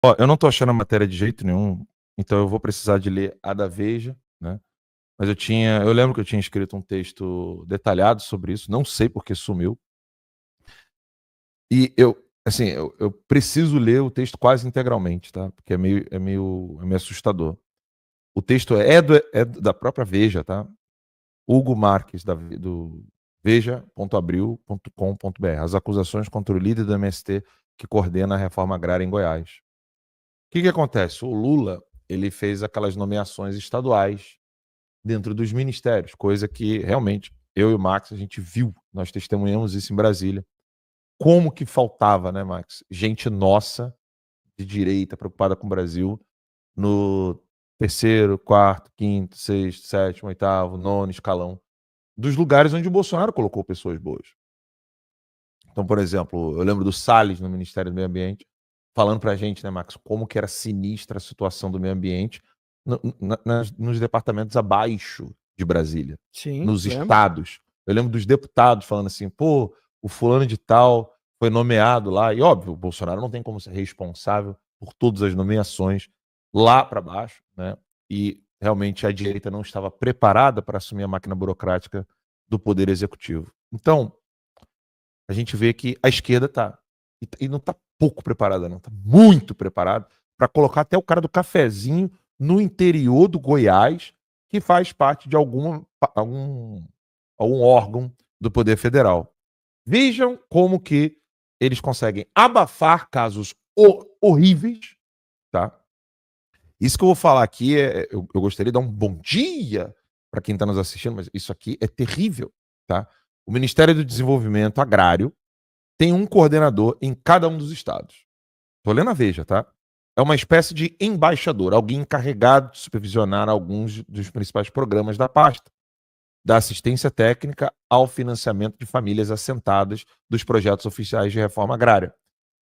Ó, eu não tô achando a matéria de jeito nenhum, então eu vou precisar de ler a da Veja, né? Mas eu lembro que eu tinha escrito um texto detalhado sobre isso, não sei por que sumiu. E eu preciso ler o texto quase integralmente, tá? Porque é meio assustador. O texto da própria Veja, tá? Hugo Marques, do veja.abril.com.br. As acusações contra o líder do MST que coordena a reforma agrária em Goiás. O que acontece? O Lula, ele fez aquelas nomeações estaduais dentro dos ministérios, coisa que realmente eu e o Max, a gente viu, nós testemunhamos isso em Brasília. Como que faltava, né, Max? Gente nossa, de direita, preocupada com o Brasil, no terceiro, quarto, quinto, sexto, sétimo, oitavo, nono escalão, dos lugares onde o Bolsonaro colocou pessoas boas. Então, por exemplo, eu lembro do Salles no Ministério do Meio Ambiente, falando pra gente, né, Max, como que era sinistra a situação do meio ambiente nos departamentos abaixo de Brasília, Sim, nos lembro. estados. Eu lembro dos deputados falando assim, pô, o fulano de tal foi nomeado lá, e óbvio, o Bolsonaro não tem como ser responsável por todas as nomeações lá para baixo, né? E realmente a direita não estava preparada para assumir a máquina burocrática do Poder Executivo. Então, a gente vê que a esquerda tá. E não tá pouco preparada, não. Tá muito preparada para colocar até o cara do cafezinho no interior do Goiás, que faz parte de algum órgão do Poder Federal. Vejam como que eles conseguem abafar casos horríveis, tá? Isso que eu vou falar aqui, eu gostaria de dar um bom dia para quem está nos assistindo, mas isso aqui é terrível, tá? O Ministério do Desenvolvimento Agrário tem um coordenador em cada um dos estados. Tô lendo a Veja, tá? É uma espécie de embaixador, alguém encarregado de supervisionar alguns dos principais programas da pasta, da assistência técnica ao financiamento de famílias assentadas dos projetos oficiais de reforma agrária.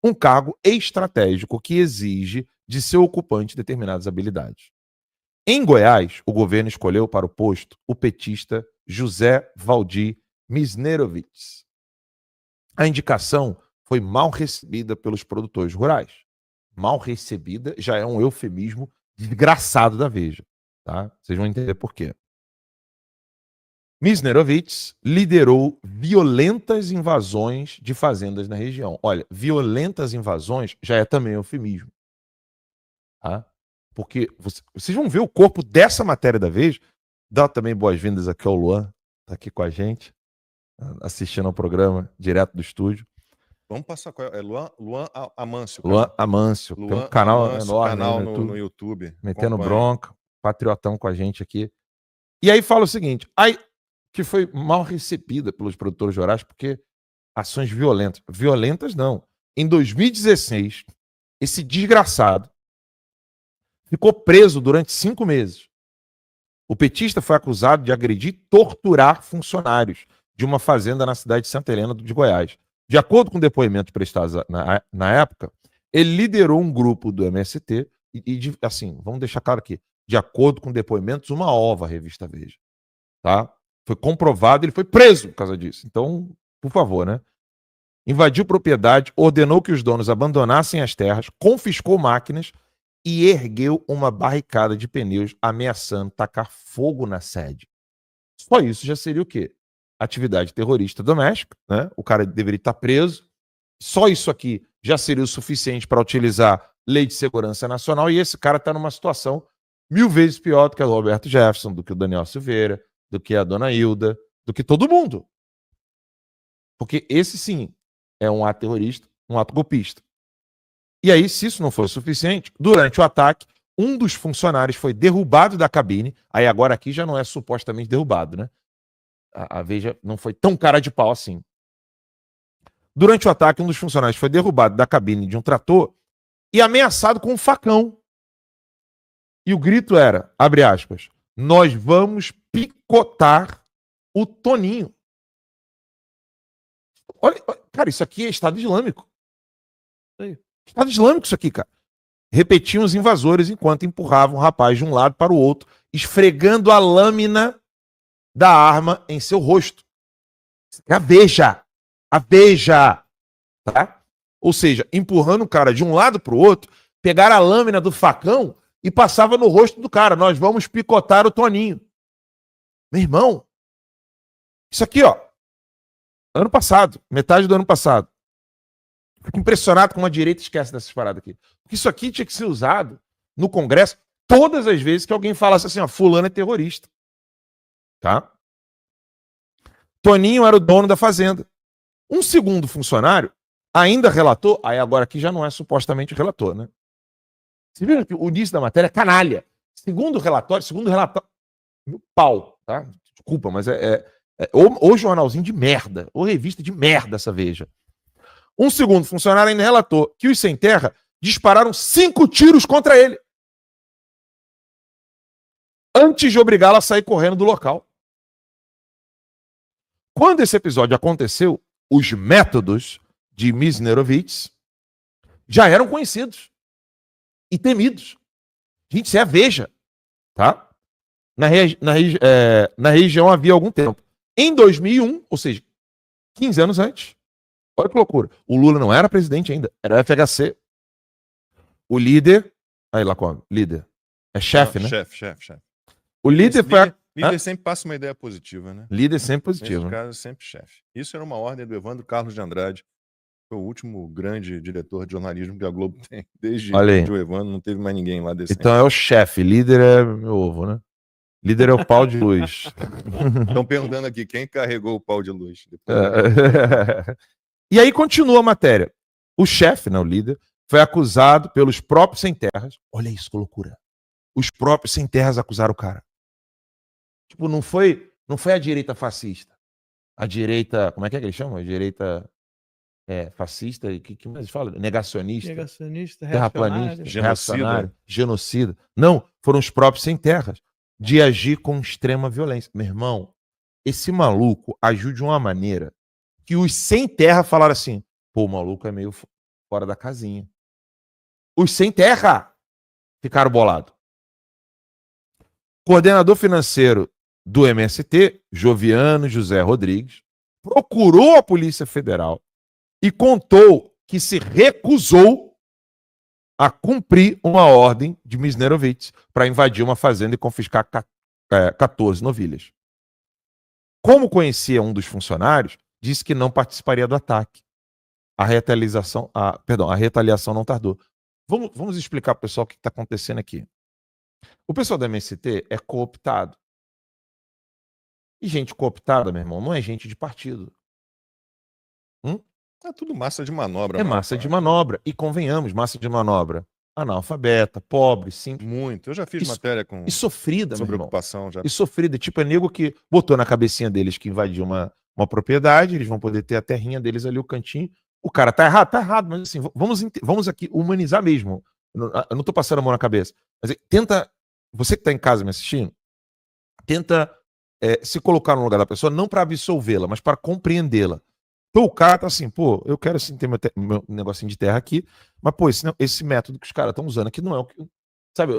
Um cargo estratégico que exige de seu ocupante determinadas habilidades. Em Goiás, o governo escolheu para o posto o petista José Valdir Misnerovitz. A indicação foi mal recebida pelos produtores rurais. Mal recebida já é um eufemismo desgraçado da Veja. Tá? Vocês vão entender por quê. Misnerovitz liderou violentas invasões de fazendas na região. Olha, violentas invasões já é também eufemismo. Tá? Porque vocês vão ver o corpo dessa matéria da Veja. Dá também boas-vindas aqui ao Luan, tá aqui com a gente, assistindo ao programa direto do estúdio. Vamos passar qual é? Luan Amâncio. Luan Amâncio. Tem um canal Amâncio, enorme canal no YouTube. Metendo Acompanhe. bronca, patriotão com a gente aqui. E aí fala o seguinte, que foi mal recebida pelos produtores rurais, porque ações violentas. Violentas não. Em 2016, esse desgraçado ficou preso durante 5 meses. O petista foi acusado de agredir e torturar funcionários de uma fazenda na cidade de Santa Helena de Goiás. De acordo com depoimentos prestados na época, ele liderou um grupo do MST assim, vamos deixar claro aqui, de acordo com depoimentos, uma ova, a revista Veja. Tá? Foi comprovado, ele foi preso por causa disso. Então, por favor, né? Invadiu propriedade, ordenou que os donos abandonassem as terras, confiscou máquinas e ergueu uma barricada de pneus ameaçando tacar fogo na sede. Só isso já seria o quê? Atividade terrorista doméstica, né? O cara deveria estar preso. Só isso aqui já seria o suficiente para utilizar lei de segurança nacional, e esse cara está numa situação 1000 vezes pior do que o Roberto Jefferson, do que o Daniel Silveira, do que a dona Hilda, do que todo mundo. Porque esse sim é um ato terrorista, um ato golpista. E aí, se isso não for suficiente, durante o ataque, um dos funcionários foi derrubado da cabine. Aí agora aqui já não é supostamente derrubado, né? A Veja não foi tão cara de pau assim. Durante o ataque, um dos funcionários foi derrubado da cabine de um trator e ameaçado com um facão. E o grito era, abre aspas, nós vamos picotar o Toninho. Olha, cara, isso aqui é Estado Islâmico. Estado Islâmico isso aqui, cara. Repetiam os invasores enquanto empurravam o rapaz de um lado para o outro, esfregando a lâmina da arma em seu rosto. A Veja, tá? Ou seja, empurrando o cara de um lado para o outro pegaram a lâmina do facão e passava no rosto do cara. Nós vamos picotar o Toninho. Meu irmão, isso aqui, ó, ano passado, metade do ano passado. Fico impressionado como a direita esquece dessas paradas aqui. Porque isso aqui tinha que ser usado no Congresso todas as vezes que alguém falasse assim, ó, fulano é terrorista. Tá? Toninho era o dono da fazenda. Um segundo funcionário ainda relatou, aí agora aqui já não é supostamente relator, né? Vocês viram que o início da matéria é canalha. Segundo relatório, meu pau, tá? Desculpa, mas ou jornalzinho de merda, ou revista de merda essa Veja. Um segundo funcionário ainda relatou que os sem terra dispararam 5 tiros contra ele antes de obrigá-lo a sair correndo do local. Quando esse episódio aconteceu, os métodos de Miznerovitz já eram conhecidos e temidos. Gente, isso é a Veja, tá? Na região havia algum tempo. Em 2001, ou seja, 15 anos antes, olha que loucura, o Lula não era presidente ainda, era o FHC. O líder, aí lá como? Líder. É chefe, né? Chefe. O líder foi... Líder sempre passa uma ideia positiva, né? Líder sempre positivo. Nesse caso, sempre chefe. Isso era uma ordem do Evandro Carlos de Andrade, foi o último grande diretor de jornalismo que a Globo tem. Desde o Evandro, não teve mais ninguém lá desse. Então é o chefe, líder é meu ovo, né? Líder é o pau de luz. Estão perguntando aqui, quem carregou o pau de luz? E aí continua a matéria. O chefe, né, o líder, foi acusado pelos próprios sem terras. Olha isso, que loucura. Os próprios sem terras acusaram o cara. Tipo, não foi a direita fascista. A direita, como é que eles chamam? A direita fascista, que mais fala? Negacionista, terraplanista, reacionário, genocida. Não, foram os próprios sem terras de agir com extrema violência. Meu irmão, esse maluco agiu de uma maneira que os sem terra falaram assim, pô, o maluco é meio fora da casinha. Os sem terra ficaram bolados. Coordenador financeiro do MST, Joviano José Rodrigues, procurou a Polícia Federal e contou que se recusou a cumprir uma ordem de Miznerovitz para invadir uma fazenda e confiscar 14 novilhas. Como conhecia um dos funcionários, disse que não participaria do ataque. A retaliação não tardou. Vamos explicar para o pessoal o que está acontecendo aqui. O pessoal da MST é cooptado. E gente cooptada, meu irmão, não é gente de partido. É tudo massa de manobra. É massa de manobra. E convenhamos, massa de manobra. Analfabeta, pobre, simples. Muito. Eu já fiz matéria com... E sofrida, sobre meu irmão. ocupação. Já... E sofrida. Tipo, é nego que botou na cabecinha deles que invadiu uma propriedade, eles vão poder ter a terrinha deles ali, o cantinho. O cara tá errado, mas assim, vamos aqui humanizar mesmo. Eu não tô passando a mão na cabeça. Mas tenta, você que tá em casa me assistindo, tenta se colocar no lugar da pessoa, não para absolvê-la, mas para compreendê-la. Então o cara tá assim, pô, eu quero assim ter meu negocinho de terra aqui, mas pô, esse método que os caras estão usando aqui não é o que... Sabe,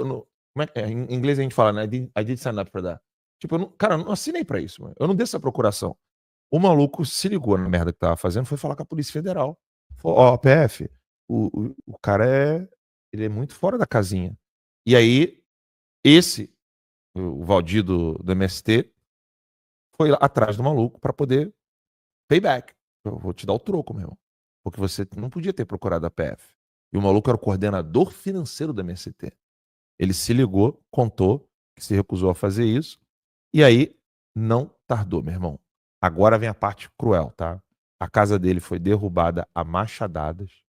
em inglês a gente fala, né? I did sign up for that. Tipo, eu não assinei pra isso, mano. Eu não dei essa procuração. O maluco se ligou na merda que tava fazendo, foi falar com a Polícia Federal. Falou, ó, PF, o cara ele é muito fora da casinha. E aí, o Valdir do MST, foi lá atrás do maluco pra poder payback. Eu vou te dar o troco, meu. Porque você não podia ter procurado a PF. E o maluco era o coordenador financeiro da MST. Ele se ligou, contou que se recusou a fazer isso. E aí, não tardou, meu irmão. Agora vem a parte cruel, tá? A casa dele foi derrubada a machadadas.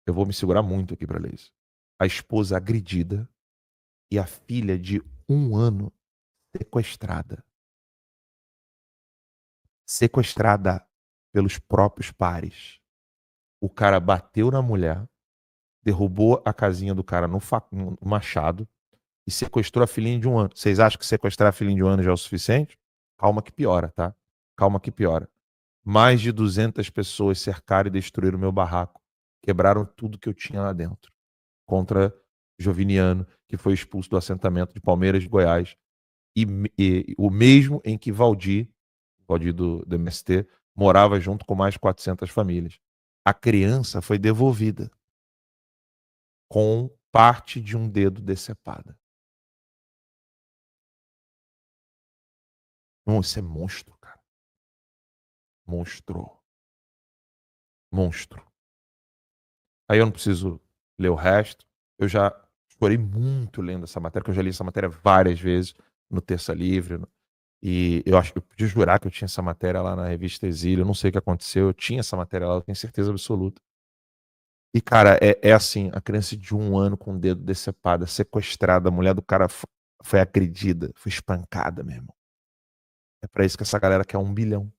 Eu vou me segurar muito aqui para ler isso. A esposa agredida e a filha de 1 ano sequestrada. Sequestrada pelos próprios pares. O cara bateu na mulher, derrubou a casinha do cara no machado e sequestrou a filhinha de 1 ano. Vocês acham que sequestrar a filhinha de 1 ano já é o suficiente? Calma que piora, tá? Calma que piora. Mais de 200 pessoas cercaram e destruíram o meu barraco. Quebraram tudo que eu tinha lá dentro. Contra Joviniano, que foi expulso do assentamento de Palmeiras de Goiás. E o mesmo em que Valdir do MST, morava junto com mais 400 famílias. A criança foi devolvida. com parte de um dedo decepada. Não, isso é monstro, cara. Monstro. Monstro. Aí eu não preciso ler o resto. Eu já chorei muito lendo essa matéria, porque eu já li essa matéria várias vezes no Terça Livre. E eu acho que eu podia jurar que eu tinha essa matéria lá na revista Exílio. Eu não sei o que aconteceu. Eu tinha essa matéria lá, eu tenho certeza absoluta. E, cara, é assim, a criança de 1 ano com o dedo decepado, sequestrada, a mulher do cara foi agredida, foi espancada, meu irmão. É pra isso que essa galera quer 1 bilhão.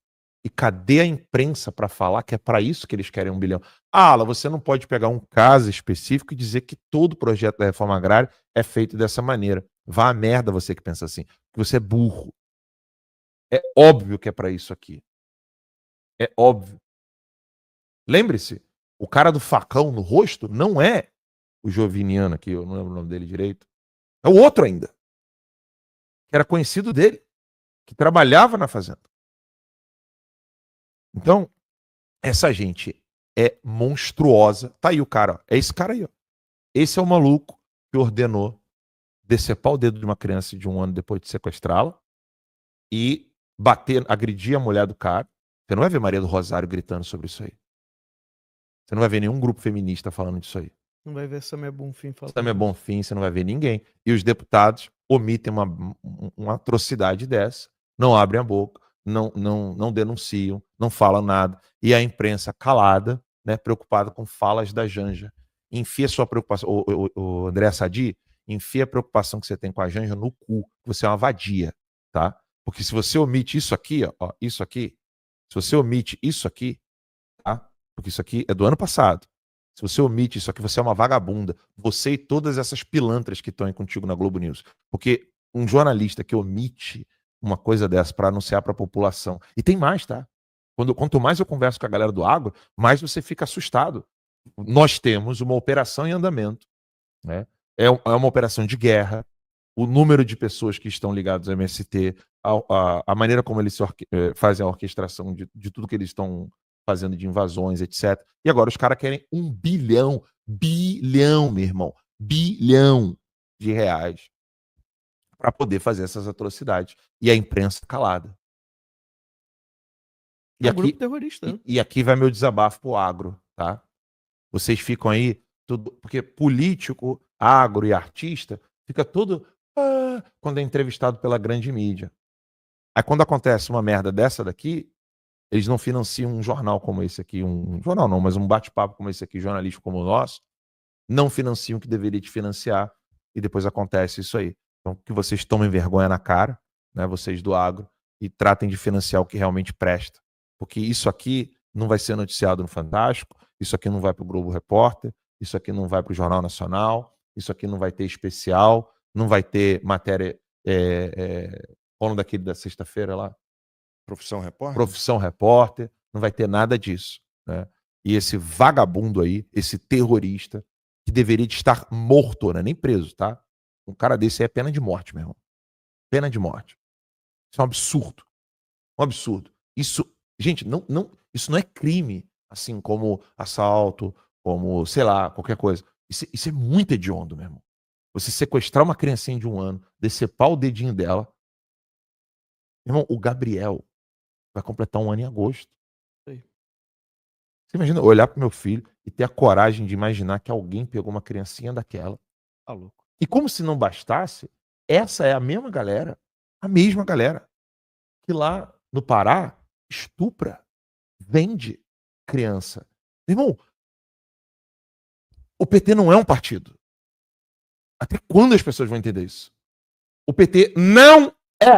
E cadê a imprensa pra falar que é pra isso que eles querem 1 bilhão? Ala, você não pode pegar um caso específico e dizer que todo projeto da reforma agrária é feito dessa maneira. Vá a merda você que pensa assim, que você é burro. É óbvio que é pra isso aqui. É óbvio. Lembre-se, o cara do facão no rosto não é o Joviniano aqui, eu não lembro o nome dele direito. É o outro ainda. Que era conhecido dele, que trabalhava na fazenda. Então, essa gente é monstruosa. Tá aí o cara, ó. É esse cara aí, ó. Esse é o maluco que ordenou decepar o dedo de uma criança de 1 ano depois de sequestrá-la e agredir a mulher do cara. Você não vai ver Maria do Rosário gritando sobre isso aí. Você não vai ver nenhum grupo feminista falando disso aí. Não vai ver Samia Bonfim falando. Samia Bonfim, você não vai ver ninguém. E os deputados omitem uma atrocidade dessa, não abrem a boca, não denunciam, não falam nada. E a imprensa calada, né, preocupada com falas da Janja. Enfia sua preocupação, o André Sadi, enfia a preocupação que você tem com a Janja no cu, você é uma vadia, tá? Porque se você omite isso aqui, ó, isso aqui, se você omite isso aqui, tá? Porque isso aqui é do ano passado. Se você omite isso aqui, você é uma vagabunda. Você e todas essas pilantras que estão aí contigo na Globo News. Porque um jornalista que omite uma coisa dessa para anunciar para a população. E tem mais, tá? Quanto mais eu converso com a galera do agro, mais você fica assustado. Nós temos uma operação em andamento, né? É uma operação de guerra. O número de pessoas que estão ligados ao MST, a maneira como eles fazem a orquestração de tudo que eles estão fazendo de invasões, etc. E agora os caras querem 1 bilhão, meu irmão, bilhão de reais para poder fazer essas atrocidades. E a imprensa calada. E é um grupo terrorista. E aqui vai meu desabafo pro agro, tá? Vocês ficam aí, porque político, agro e artista, fica tudo quando é entrevistado pela grande mídia. Aí quando acontece uma merda dessa daqui, eles não financiam um jornal como esse aqui, um jornal não, mas um bate-papo como esse aqui, jornalístico como o nosso, não financiam o que deveria te financiar, e depois acontece isso aí. Então que vocês tomem vergonha na cara, né, vocês do agro, e tratem de financiar o que realmente presta. Porque isso aqui não vai ser noticiado no Fantástico, isso aqui não vai para o Globo Repórter, isso aqui não vai para o Jornal Nacional, isso aqui não vai ter especial, não vai ter matéria, falando daquele da sexta-feira lá, Profissão Repórter, não vai ter nada disso, né? E esse vagabundo aí, esse terrorista, que deveria de estar morto, né? Nem preso, tá? Um cara desse aí é pena de morte, meu irmão. Pena de morte. Isso é um absurdo. Um absurdo. Isso, gente, isso não é crime, assim como assalto, como, sei lá, qualquer coisa. Isso é muito hediondo, meu irmão. Você sequestrar uma criancinha de 1 ano, decepar o dedinho dela. Meu irmão, o Gabriel vai completar 1 ano em agosto. Sim. Você imagina olhar pro meu filho e ter a coragem de imaginar que alguém pegou uma criancinha daquela. Tá louco. E como se não bastasse, essa é a mesma galera que lá no Pará estupra, vende criança. Irmão, o PT não é um partido. Até quando as pessoas vão entender isso? O PT não